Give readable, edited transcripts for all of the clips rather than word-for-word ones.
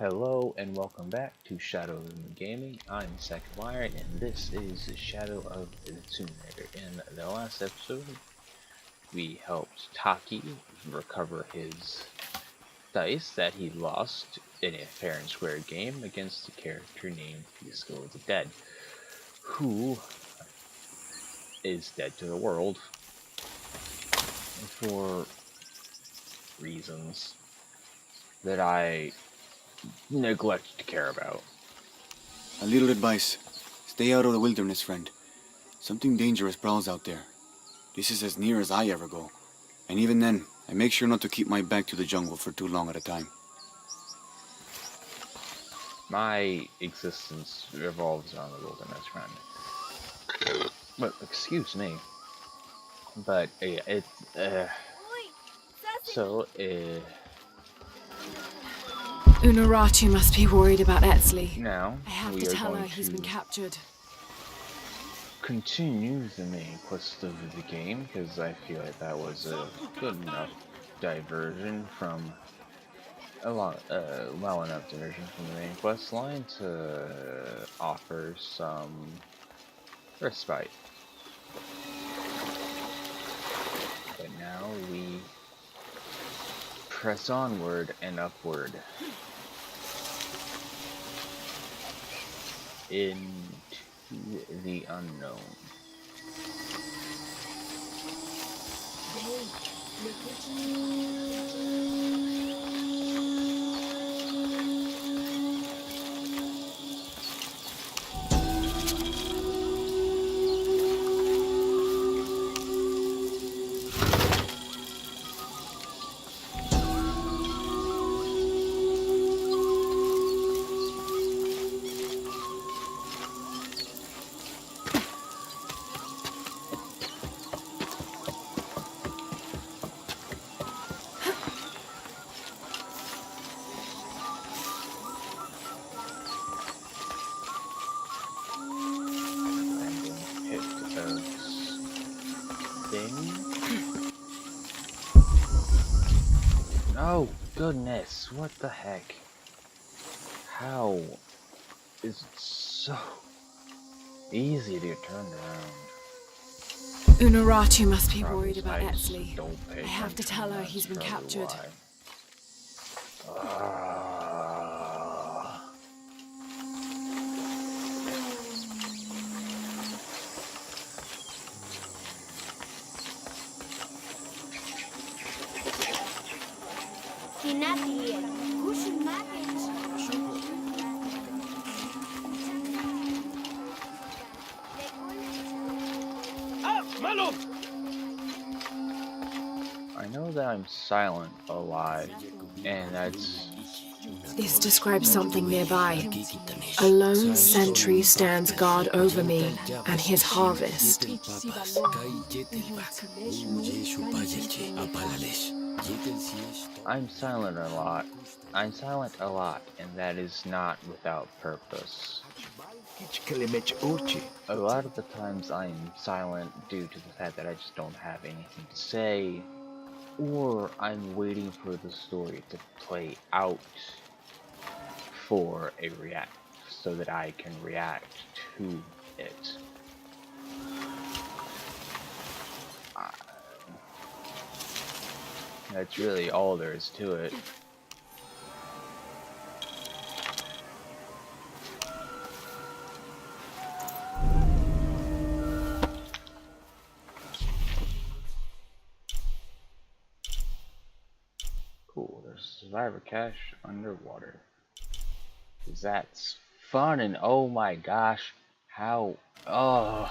Hello and welcome back to Shadow of Gaming. I'm SakuIron and this is Shadow of the Tomb Raider. In the last episode, we helped Taki recover his dice that he lost in a fair and square game against a character named Disco of the Dead, who is dead to the world for reasons that I neglect to care about. A little advice. Stay out of the wilderness, friend. Something dangerous prowls out there. This is as near as I ever go. And even then, I make sure not to keep my back to the jungle for too long at a time. My existence revolves around the wilderness, friend. But, excuse me. But, Unuratu must be worried about Etzli. Now, I have to tell her he's been captured. Continue the main quest of the game, because I feel like that was a good enough diversion from well enough diversion from the main quest line to offer some respite. But now we press onward and upward into the unknown. Oh goodness, what the heck? How is it so easy to turn around? Unuratu must be worried about Etzli. I have to tell her he's been captured. I know that I'm silent a lot, and that's... This describes something nearby. A lone sentry stands guard over me and his harvest. I'm silent a lot. I'm silent a lot, and that is not without purpose. A lot of the times I am silent due to the fact that I just don't have anything to say, or I'm waiting for the story to play out for a react, so that I can react to it. That's really all there is to it. Cool, there's survivor cache underwater. That's fun, and oh my gosh, how, oh.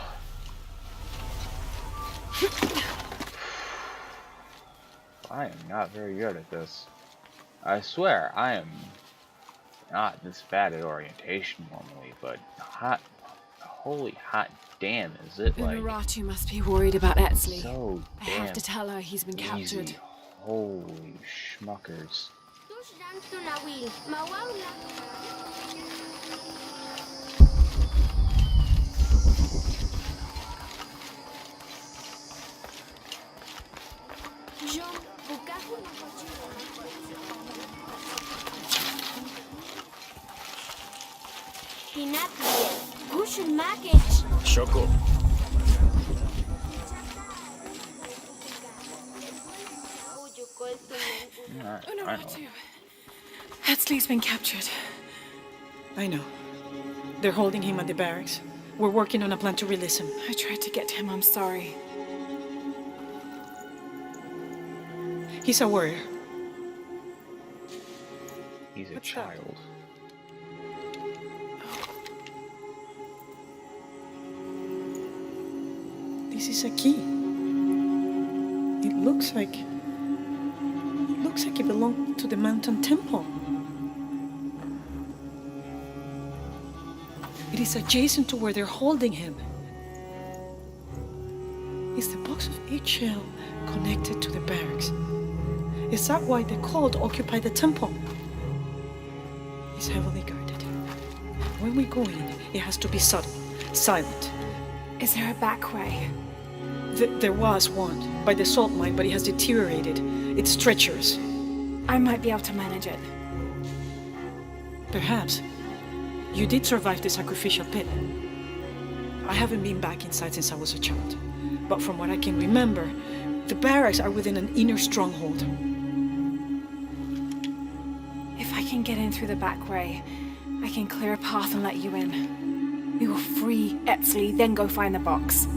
I am not very good at this. I swear, I am not this bad at orientation normally, but holy hot damn, is it like... Unuratu must be worried about Etzli. So I damn have to tell her he's been captured. easy. Holy schmuckers. Shoko. Unuratu. Hetzley's been captured. I know. They're holding him at the barracks. We're working on a plan to release him. I tried to get him, I'm sorry. He's a warrior. He's a What's that? child. This is a key. It looks like it belonged to the mountain temple. It is adjacent to where they're holding him. Is the box of eggshell connected to the barracks? Is that why the cult occupy the temple? It's heavily guarded. When we go in, it has to be subtle, silent. Is there a back way? There was one by the salt mine, but it has deteriorated. It's treacherous. I might be able to manage it. Perhaps. You did survive the sacrificial pit. I haven't been back inside since I was a child. But from what I can remember, the barracks are within an inner stronghold. If I can get in through the back way, I can clear a path and let you in. We will free Epsley, then go find the box.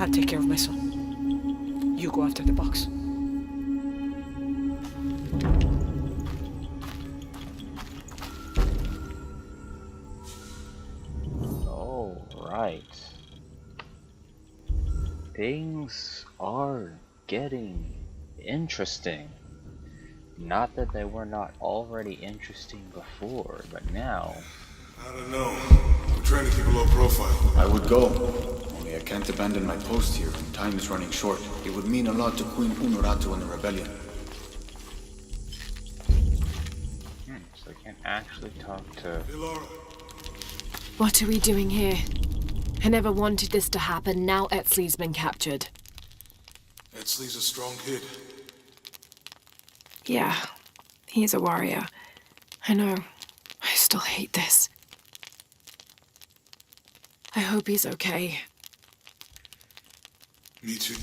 I'll take care of my son. You go after the box. Alright. Things are getting interesting. Not that they were not already interesting before, but now... I don't know. We're trying to keep a low profile. I would go. Only I can't abandon my post here, and time is running short. It would mean a lot to Queen Unuratu and the rebellion. So I can actually talk to... Hey, Laura. What are we doing here? I never wanted this to happen. Now Etzley's been captured. Etzley's a strong kid. Yeah, he's a warrior. I know. I still hate this. I hope he's okay. Me too.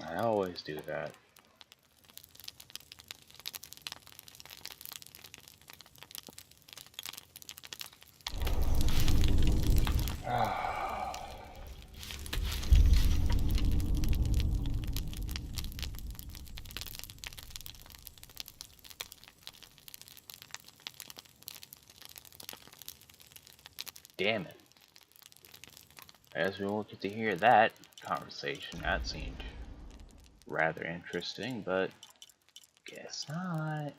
I always do that. Damn it. I guess we won't get to hear that conversation. That seemed rather interesting, but guess not.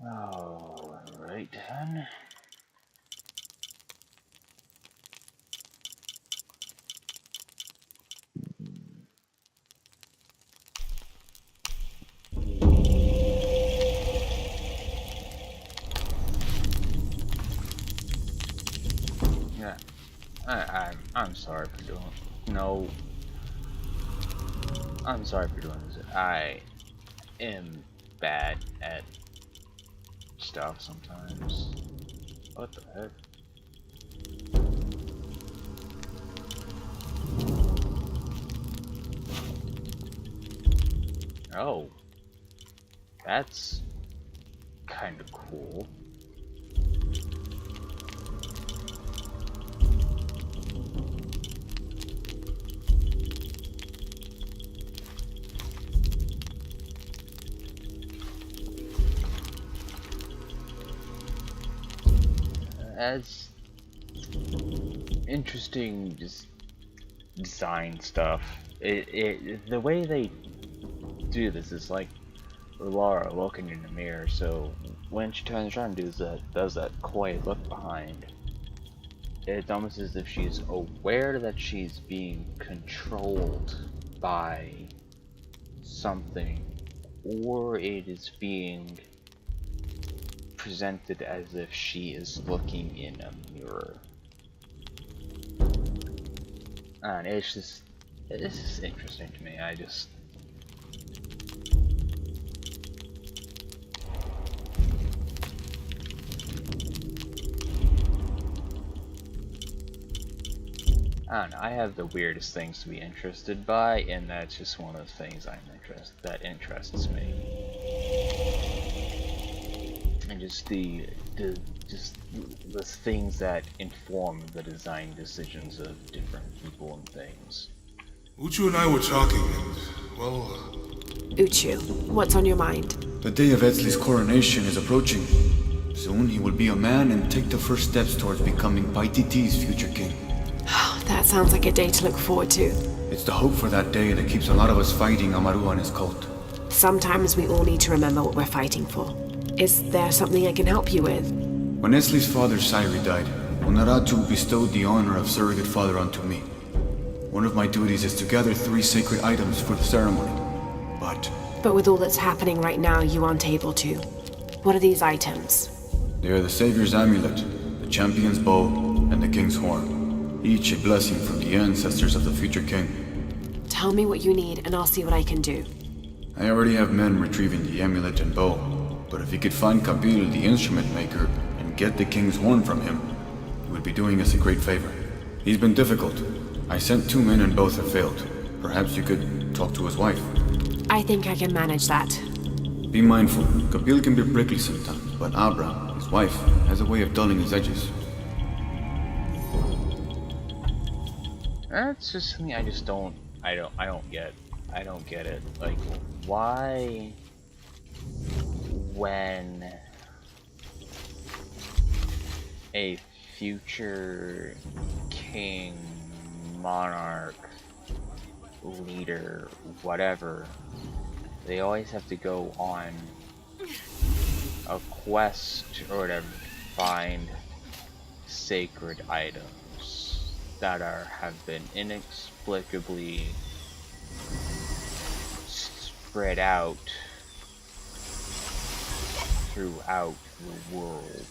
Alright then. Yeah, I'm sorry for doing. No, I'm sorry for doing this. I am bad at stuff sometimes. What the heck? Oh, that's kind of cool. As interesting design stuff. The way they do this is like Laura looking in the mirror. So when she turns around and does that quiet look behind, it's almost as if she's aware that she's being controlled by something, or it is being presented as if she is looking in a mirror. And it's just interesting to me. I don't know, I have the weirdest things to be interested by, and that's just one of the things that interests me. And just the things that inform the design decisions of different people and things. Uchu and I were talking, and, well... Uchu, what's on your mind? The day of Etzli's coronation is approaching. Soon he will be a man and take the first steps towards becoming Paititi's future king. That sounds like a day to look forward to. It's the hope for that day that keeps a lot of us fighting Amaru and his cult. Sometimes we all need to remember what we're fighting for. Is there something I can help you with? When Etzli's father Sairi died, Onaratu bestowed the honor of surrogate father onto me. One of my duties is to gather 3 sacred items for the ceremony. But with all that's happening right now, you aren't able to. What are these items? They are the Savior's amulet, the champion's bow, and the king's horn. Each a blessing from the ancestors of the future king. Tell me what you need, and I'll see what I can do. I already have men retrieving the amulet and bow, but if you could find Kabil, the instrument maker, and get the king's horn from him, you would be doing us a great favor. He's been difficult. I sent 2 men and both have failed. Perhaps you could talk to his wife. I think I can manage that. Be mindful. Kabil can be prickly sometimes, but Abra, his wife, has a way of dulling his edges. That's just something I just don't get. I don't get it. Like, why when a future king, monarch, leader, whatever, they always have to go on a quest or whatever to find sacred items that have been inexplicably spread out throughout the world.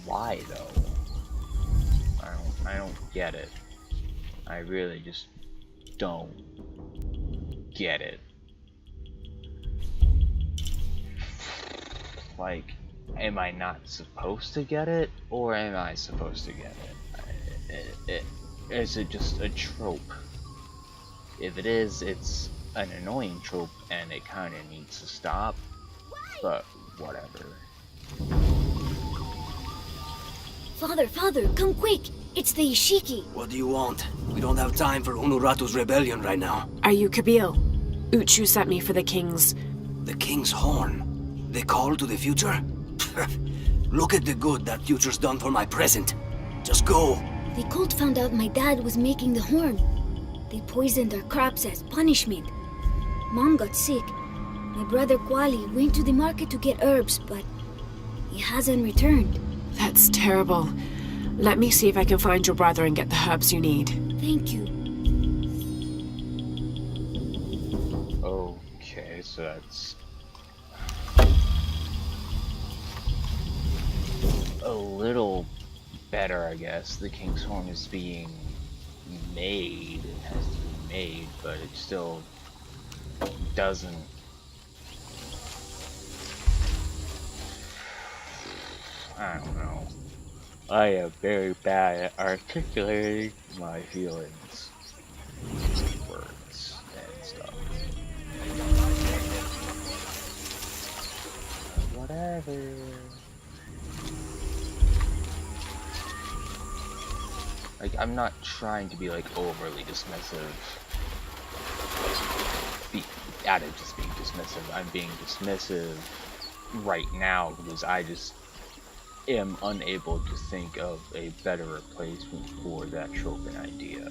Why though? I don't get it. I really just don't get it. Like, am I not supposed to get it, or am I supposed to get it? Is it just a trope? If it is, it's an annoying trope and it kinda needs to stop, but whatever. Father, come quick! It's the Ishiki! What do you want? We don't have time for Unuratu's rebellion right now. Are you Kabil? Uchu sent me for the king's... The king's horn? The call to the future? Look at the good that future's done for my present. Just go. The cult found out my dad was making the horn. They poisoned our crops as punishment. Mom got sick. My brother Kwali went to the market to get herbs, but he hasn't returned. That's terrible. Let me see if I can find your brother and get the herbs you need. Thank you. Okay, so that's a little better, I guess. The king's horn is being made. It has to be made, but it still doesn't. I don't know. I am very bad at articulating my feelings. Words and stuff. Whatever. Like, I'm not trying to be like overly dismissive. Out of just being dismissive. I'm being dismissive right now because I just am unable to think of a better replacement for that trope and idea.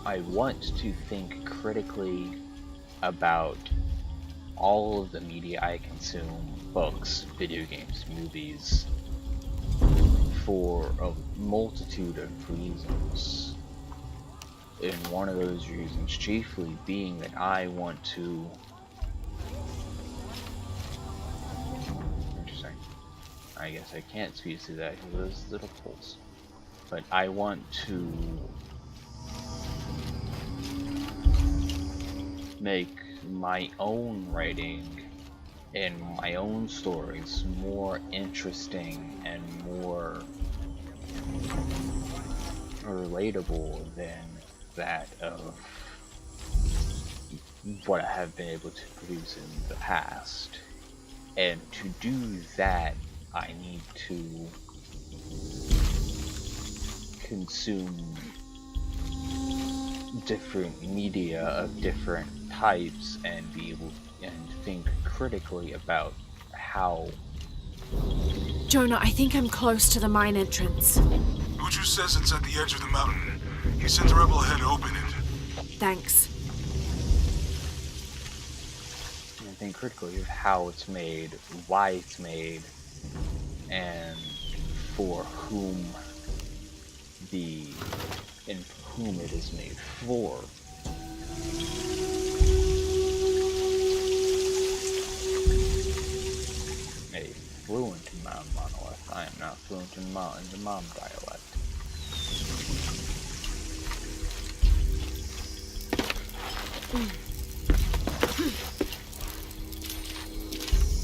I want to think critically about all of the media I consume, books, video games, movies, for a multitude of reasons. And one of those reasons chiefly being that I want to I guess I can't squeeze through that because of those little holes. But I want to make my own writing and my own stories more interesting and more relatable than that of what I have been able to produce in the past. And to do that, I need to consume different media of different types and be able and think critically about how. Jonah, I think I'm close to the mine entrance. Uchu says it's at the edge of the mountain. He sent a rebel ahead to open it. Thanks. And think critically of how it's made, why it's made, and for whom it is made for. A fluent monolith. I am not fluent in the Mom dialect.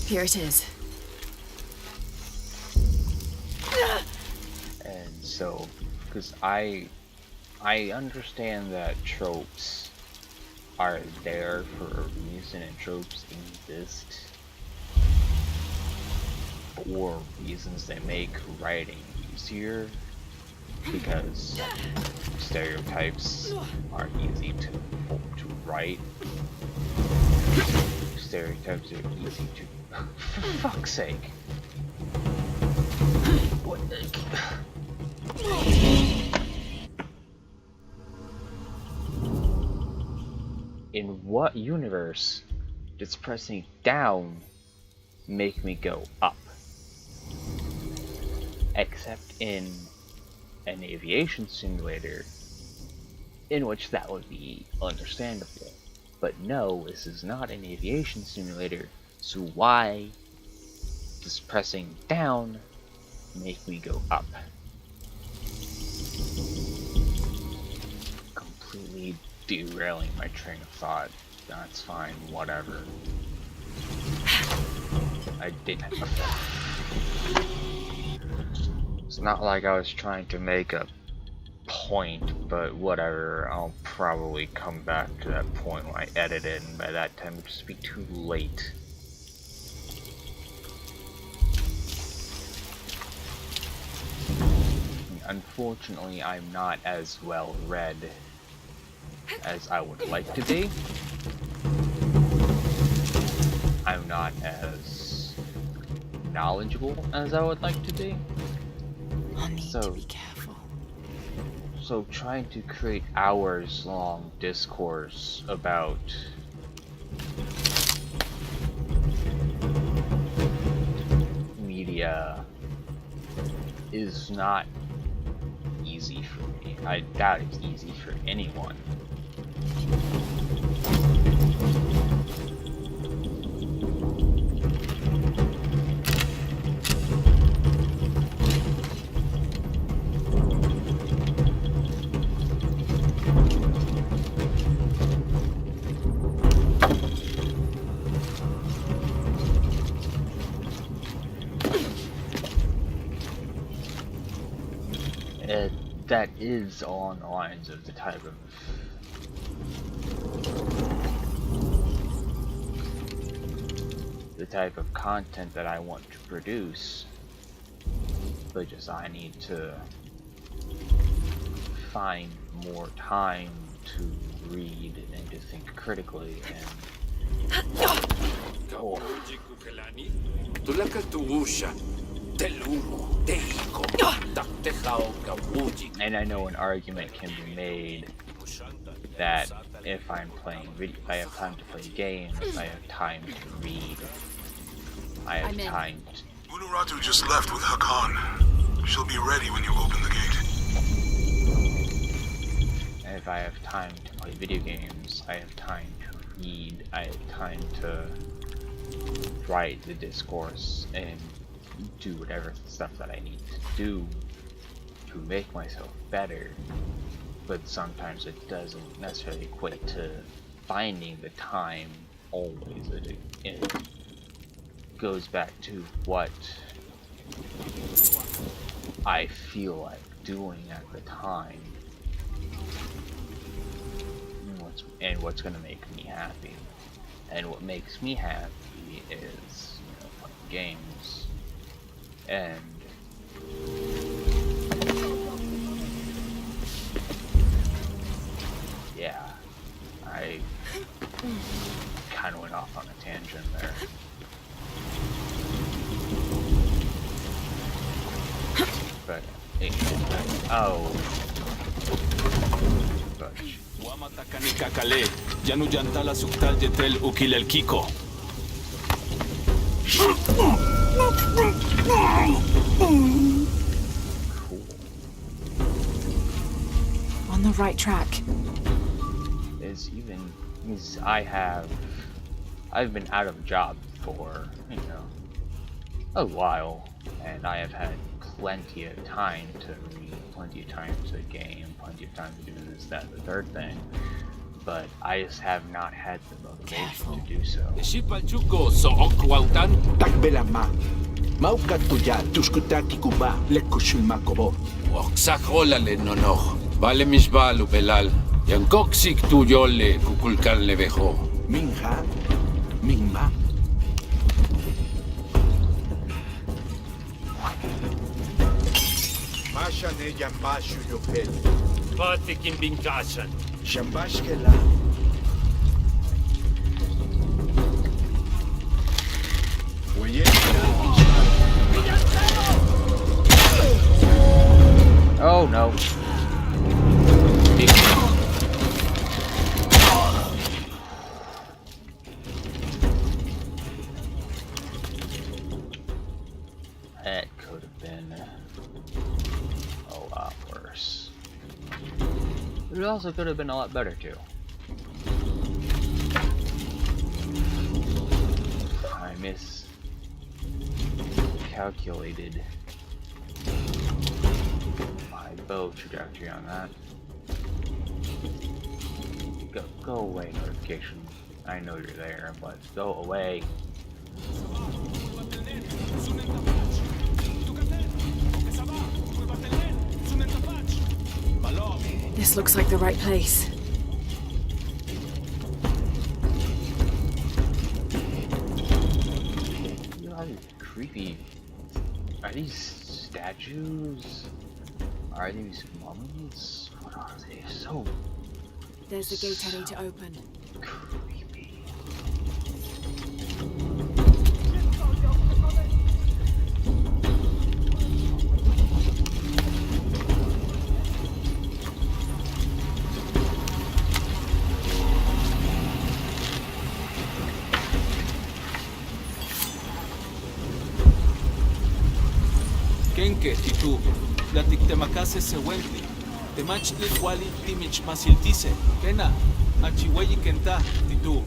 Here it is. And so, because I understand that tropes are there for a reason, and tropes exist for reasons that make writing easier, because stereotypes are easy to write. Stereotypes are easy to... For fuck's sake. What the... In what universe does pressing down make me go up? Except in an aviation simulator, in which that would be understandable. But no, this is not an aviation simulator, so why does pressing down make me go up? Completely derailing my train of thought. That's fine, whatever. I didn't. It's not like I was trying to make a point, but whatever. I'll probably come back to that point when I edit it, and by that time it'll just be too late. Unfortunately, I'm not as well read as I would like to be. I'm not as knowledgeable as I would like to be. I'll need to be careful. So trying to create hours-long discourse about media is not easy for me. I doubt it's easy for anyone. That is on the lines of the type of content that I want to produce, but just I need to find more time to read and to think critically and I know an argument can be made that if I'm playing video, if I have time to play games, I have time to read, I have time to... Unuratu just left with Hakan. She'll be ready when you open the gate. And if I have time to play video games, I have time to read, I have time to write the discourse and do whatever stuff that I need to do to make myself better, but sometimes it doesn't necessarily equate to finding the time always. It goes back to what I feel like doing at the time, and what's gonna make me happy. And what makes me happy is, playing games. And yeah, I kind of went off on a tangent there. But oh, fudge. On the right track. I've been out of a job for, a while, and I have had plenty of time to read, plenty of time to game, plenty of time to do this, that, and the third thing, but I just have not had the motivation to do so. Vale misbalu belal, yang koksik tu yolle kukulkan levejo. Minha, Mingma. Masha ne yambashu yopel. Patikin binkasan. Shambash kela. Oh no. That could have been a lot worse. It also could have been a lot better too. I miscalculated my bow trajectory on that. Go away, notification. I know you're there, but go away. This looks like the right place. You know how creepy. Are these statues? Are these mummies? What are they? So There's the gate I need to open. creepy. Kenke titu, latik temakase se wenti. Temach wali timich masiltise. Kena, achiweyi kenta titu.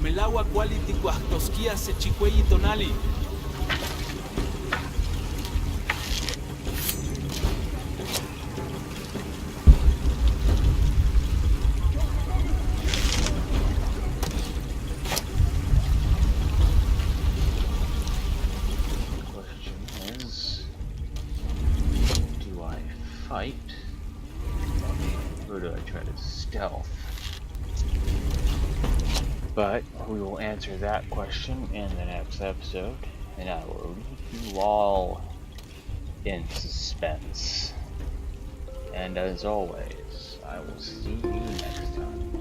Melawa kwali tikuahtoskia se chikweyi tonali. Or do I try to stealth? But we will answer that question in the next episode, and I will leave you all in suspense. And as always, I will see you next time.